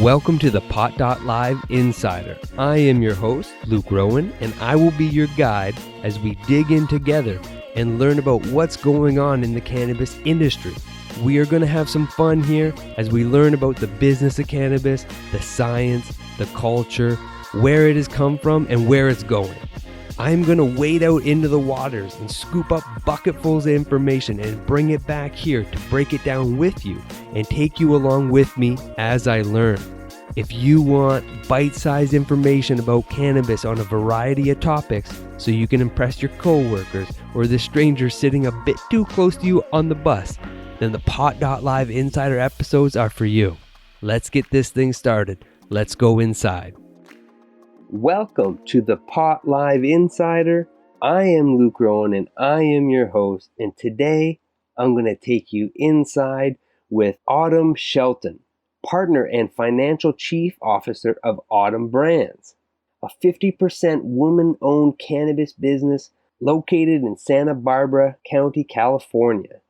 Welcome to the Pot.Live Insider. I am your host, Luke Rowan, and I will be your guide as we dig in together and learn about what's going on in the cannabis industry. We are going to have some fun here as we learn about the business of cannabis, the science, the culture, where it has come from, and where it's going. I'm going to wade out into the waters and scoop up bucketfuls of information and bring it back here to break it down with you and take you along with me as I learn. If you want bite-sized information about cannabis on a variety of topics so you can impress your coworkers or the stranger sitting a bit too close to you on the bus, then the Pot.Live Insider episodes are for you. Let's get this thing started. Let's go inside. Welcome to the Pot.Live Insider. I am Luke Rowan and I am your host, and today I'm going to take you inside with Autumn Shelton, partner and financial chief officer of Autumn Brands, a 50% woman-owned cannabis business located in Santa Barbara County, California.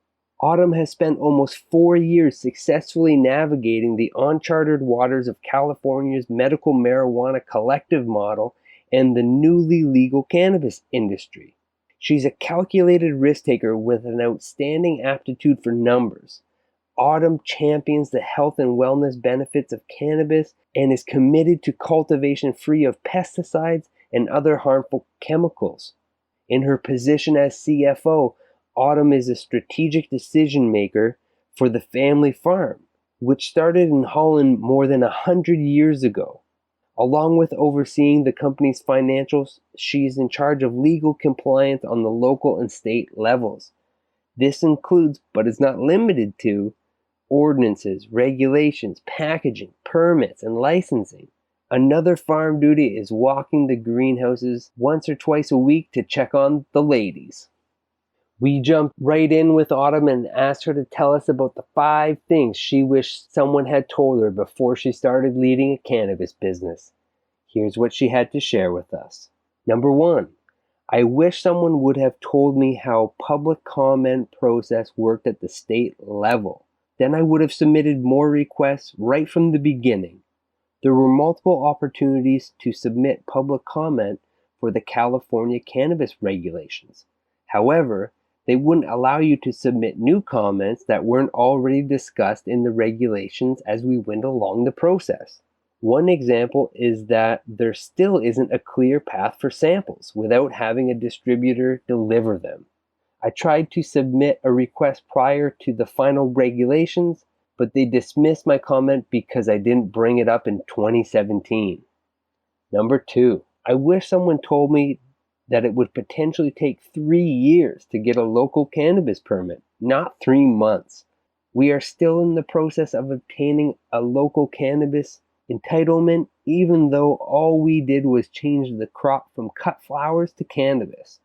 Autumn has spent almost 4 years successfully navigating the unchartered waters of California's medical marijuana collective model and the newly legal cannabis industry. She's a calculated risk taker with an outstanding aptitude for numbers. Autumn champions the health and wellness benefits of cannabis and is committed to cultivation free of pesticides and other harmful chemicals. In her position as CFO, Autumn is a strategic decision maker for the family farm, which started in Holland more than 100 years ago. Along with overseeing the company's financials, she is in charge of legal compliance on the local and state levels. This includes, but is not limited to, ordinances, regulations, packaging, permits, and licensing. Another farm duty is walking the greenhouses once or twice a week to check on the ladies. We jumped right in with Autumn and asked her to tell us about the 5 things she wished someone had told her before she started leading a cannabis business. Here's what she had to share with us. Number 1, I wish someone would have told me how public comment process worked at the state level. Then I would have submitted more requests right from the beginning. There were multiple opportunities to submit public comment for the California cannabis regulations. However, they wouldn't allow you to submit new comments that weren't already discussed in the regulations as we went along the process. One example is that there still isn't a clear path for samples without having a distributor deliver them. I tried to submit a request prior to the final regulations, but they dismissed my comment because I didn't bring it up in 2017. Number 2, I wish someone told me that it would potentially take 3 years to get a local cannabis permit, not 3 months. We are still in the process of obtaining a local cannabis entitlement, even though all we did was change the crop from cut flowers to cannabis.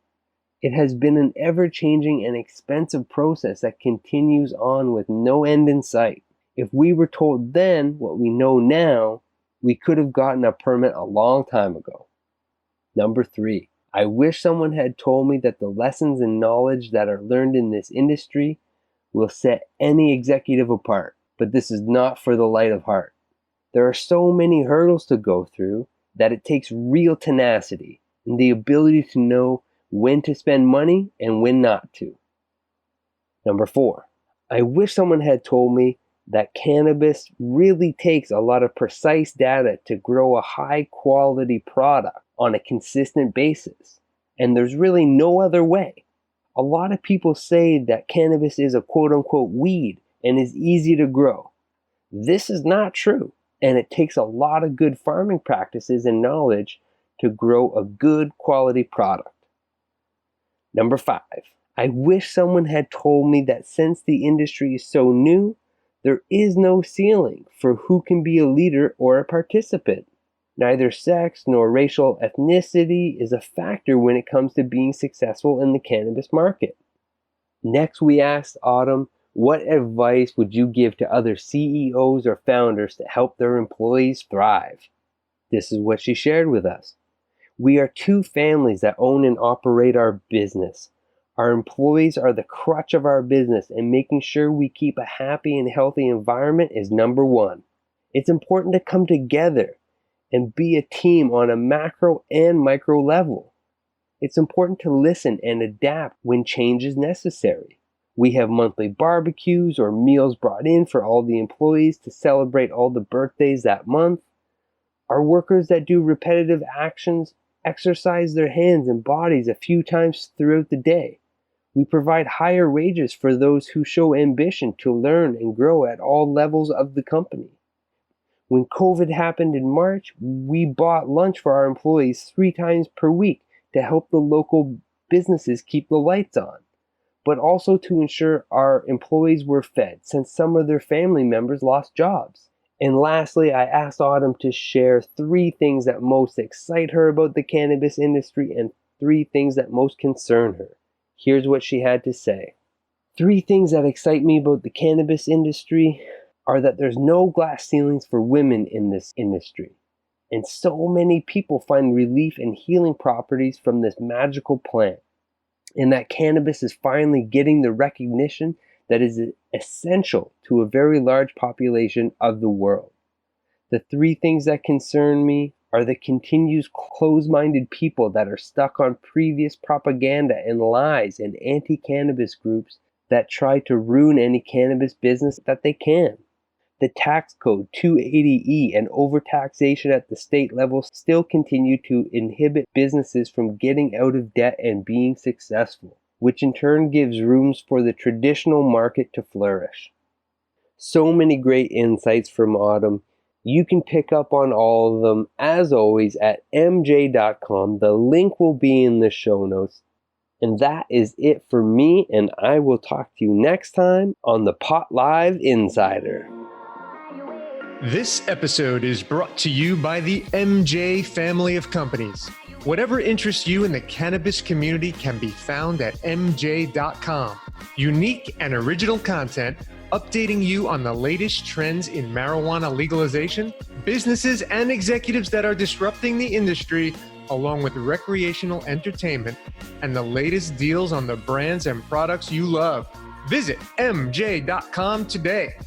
It has been an ever-changing and expensive process that continues on with no end in sight. If we were told then what we know now, we could have gotten a permit a long time ago. Number 3, I wish someone had told me that the lessons and knowledge that are learned in this industry will set any executive apart, but this is not for the light of heart. There are so many hurdles to go through that it takes real tenacity and the ability to know when to spend money and when not to. Number 4, I wish someone had told me that cannabis really takes a lot of precise data to grow a high quality product on a consistent basis, and there's really no other way. A lot of people say that cannabis is a quote-unquote weed and is easy to grow. This is not true, and it takes a lot of good farming practices and knowledge to grow a good quality product. Number 5, I wish someone had told me that since the industry is so new, there is no ceiling for who can be a leader or a participant. Neither sex nor racial ethnicity is a factor when it comes to being successful in the cannabis market. Next, we asked Autumn, what advice would you give to other CEOs or founders to help their employees thrive? This is what she shared with us. We are 2 families that own and operate our business. Our employees are the crutch of our business, and making sure we keep a happy and healthy environment is number one. It's important to come together and be a team on a macro and micro level. It's important to listen and adapt when change is necessary. We have monthly barbecues or meals brought in for all the employees to celebrate all the birthdays that month. Our workers that do repetitive actions exercise their hands and bodies a few times throughout the day. We provide higher wages for those who show ambition to learn and grow at all levels of the company. When COVID happened in March, we bought lunch for our employees 3 times per week to help the local businesses keep the lights on, but also to ensure our employees were fed since some of their family members lost jobs. And lastly, I asked Autumn to share 3 things that most excite her about the cannabis industry and 3 things that most concern her. Here's what she had to say. 3 things that excite me about the cannabis industry are that there's no glass ceilings for women in this industry. And so many people find relief and healing properties from this magical plant. And that cannabis is finally getting the recognition that is essential to a very large population of the world. The 3 things that concern me are the continued closed-minded people that are stuck on previous propaganda and lies and anti-cannabis groups that try to ruin any cannabis business that they can. The tax code 280E and overtaxation at the state level still continue to inhibit businesses from getting out of debt and being successful, which in turn gives rooms for the traditional market to flourish. So many great insights from Autumn. You can pick up on all of them, as always, at mj.com. The link will be in the show notes. And that is it for me, and I will talk to you next time on the Pot.Live Insider. This episode is brought to you by the MJ family of companies. Whatever interests you in the cannabis community can be found at mj.com. Unique and original content updating you on the latest trends in marijuana legalization, businesses and executives that are disrupting the industry, along with recreational entertainment and the latest deals on the brands and products you love. Visit mj.com today.